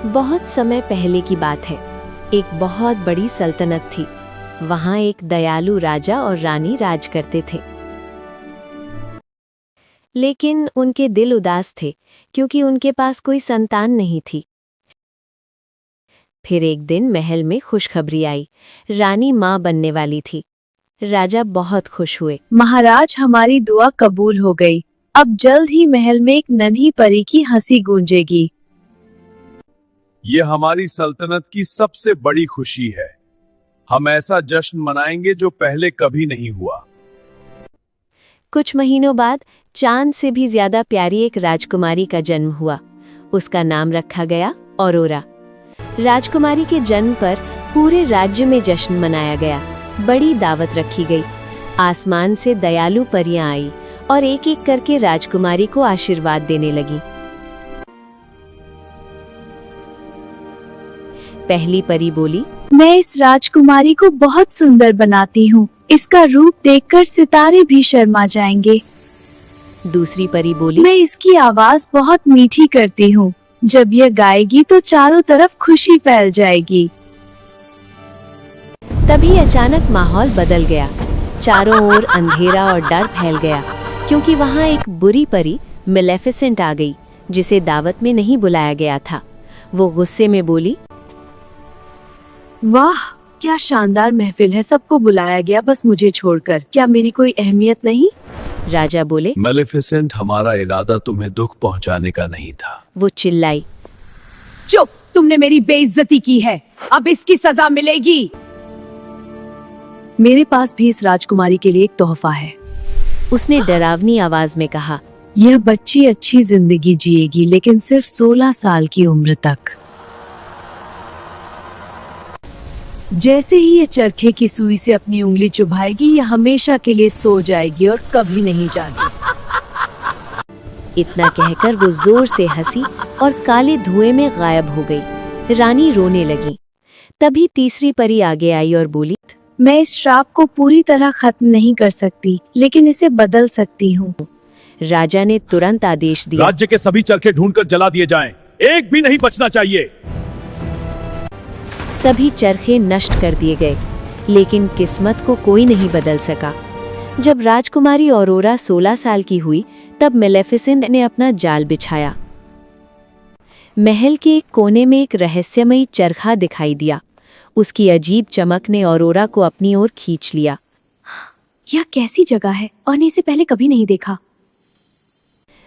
बहुत समय पहले की बात है। एक बहुत बड़ी सल्तनत थी। वहां एक दयालु राजा और रानी राज करते थे। लेकिन उनके दिल उदास थे क्योंकि उनके पास कोई संतान नहीं थी। फिर एक दिन महल में खुशखबरी आई। रानी मां बनने वाली थी। राजा बहुत खुश हुए। महाराज, हमारी दुआ कबूल हो गई। अब जल्द ही महल में एक नन्ही परी की हंसी गूंजेगी। ये हमारी सल्तनत की सबसे बड़ी खुशी है। हम ऐसा जश्न मनाएंगे जो पहले कभी नहीं हुआ। कुछ महीनों बाद चांद से भी ज्यादा प्यारी एक राजकुमारी का जन्म हुआ। उसका नाम रखा गया औरोरा। राजकुमारी के जन्म पर पूरे राज्य में जश्न मनाया गया। बड़ी दावत रखी गई। आसमान से दयालु परियां आई और एक एक करके राजकुमारी को आशीर्वाद देने लगी। पहली परी बोली, मैं इस राजकुमारी को बहुत सुंदर बनाती हूँ। इसका रूप देखकर सितारे भी शर्मा जाएंगे। दूसरी परी बोली, मैं इसकी आवाज बहुत मीठी करती हूँ। जब यह गाएगी तो चारों तरफ खुशी फैल जाएगी। तभी अचानक माहौल बदल गया। चारों ओर अंधेरा और डर फैल गया क्योंकि वहां एक बुरी परी मेलेफिसेंट आ गई जिसे दावत में नहीं बुलाया गया था। वो गुस्से में बोली, वाह, क्या शानदार महफिल है। सबको बुलाया गया, बस मुझे छोड़कर। क्या मेरी कोई अहमियत नहीं? राजा बोले, मेलेफिसेंट, हमारा इरादा तुम्हें दुख पहुंचाने का नहीं था। वो चिल्लाई, चुप, तुमने मेरी बेइज्जती की है। अब इसकी सजा मिलेगी। मेरे पास भी इस राजकुमारी के लिए एक तोहफा है। उसने डरावनी आवाज में कहा। यह बच्ची अच्छी जिंदगी जिएगी, लेकिन सिर्फ 16 साल की उम्र तक। जैसे ही ये चरखे की सुई से अपनी उंगली चुभाएगी, यह हमेशा के लिए सो जाएगी और कभी नहीं जागी। इतना कहकर वो जोर से हंसी और काले धुएं में गायब हो गई। रानी रोने लगी। तभी तीसरी परी आगे आई और बोली, मैं इस श्राप को पूरी तरह खत्म नहीं कर सकती, लेकिन इसे बदल सकती हूँ। राजा ने तुरंत आदेश दिया, राज्य के सभी चरखे ढूंढकर जला दिए जाएं। एक भी नहीं बचना चाहिए। सभी चरखे नष्ट कर दिए गए, लेकिन किस्मत को कोई नहीं बदल सका। जब राजकुमारी औरोरा 16 साल की हुई, तब मेलेफिसेंट ने अपना जाल बिछाया। महल के एक कोने में एक रहस्यमयी चरखा दिखाई दिया। उसकी अजीब चमक ने औरोरा को अपनी ओर खींच लिया। यह कैसी जगह है और इसे पहले कभी नहीं देखा।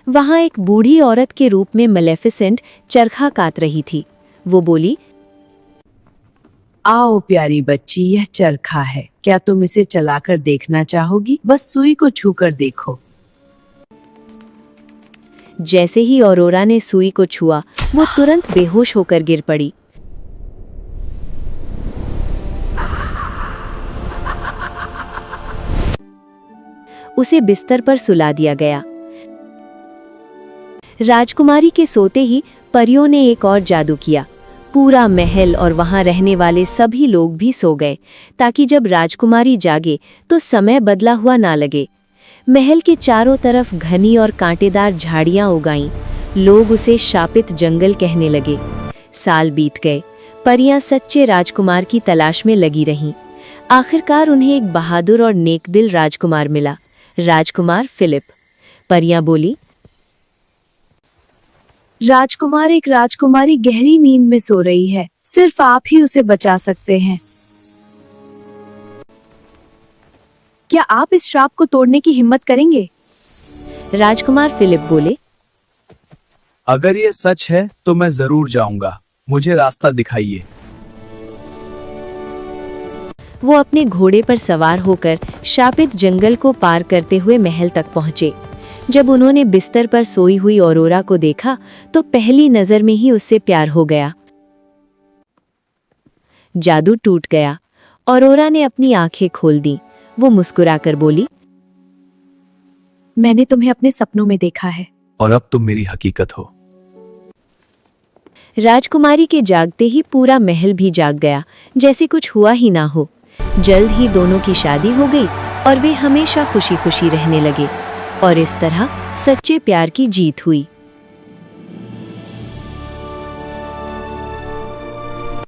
वहां एक बूढ़ी औरत के रूप में मेलेफिसेंट चरखा काट रही थी। वो बोली, आओ प्यारी बच्ची, यह चरखा है। क्या तुम इसे चलाकर देखना चाहोगी? बस सुई को छूकर देखो। जैसे ही औरोरा ने सुई को छुआ, वो तुरंत बेहोश होकर गिर पड़ी। उसे बिस्तर पर सुला दिया गया। राजकुमारी के सोते ही परियों ने एक और जादू किया। पूरा महल और वहां रहने वाले सभी लोग भी सो गए, ताकि जब राजकुमारी जागे तो समय बदला हुआ ना लगे। महल के चारों तरफ घनी और कांटेदार झाड़ियां उगाईं। लोग उसे शापित जंगल कहने लगे। साल बीत गए। परियां सच्चे राजकुमार की तलाश में लगी रहीं। आखिरकार उन्हें एक बहादुर और नेकदिल राजकुमार मिला, राजकुमार फिलिप। परियां बोली, राजकुमार, एक राजकुमारी गहरी नींद में सो रही है। सिर्फ आप ही उसे बचा सकते हैं। क्या आप इस श्राप को तोड़ने की हिम्मत करेंगे? राजकुमार फिलिप बोले, अगर ये सच है तो मैं जरूर जाऊंगा। मुझे रास्ता दिखाइए। वो अपने घोड़े पर सवार होकर शापित जंगल को पार करते हुए महल तक पहुंचे। जब उन्होंने बिस्तर पर सोई हुई औरोरा को देखा तो पहली नजर में ही उससे प्यार हो गया। जादू टूट गया। औरोरा ने अपनी आंखें खोल दी। वो मुस्कुराकर बोली, मैंने तुम्हें अपने सपनों में देखा है और अब तुम मेरी हकीकत हो। राजकुमारी के जागते ही पूरा महल भी जाग गया, जैसे कुछ हुआ ही ना हो। जल्द ही दोनों की शादी हो गई और वे हमेशा खुशी खुशी रहने लगे। और इस तरह सच्चे प्यार की जीत हुई।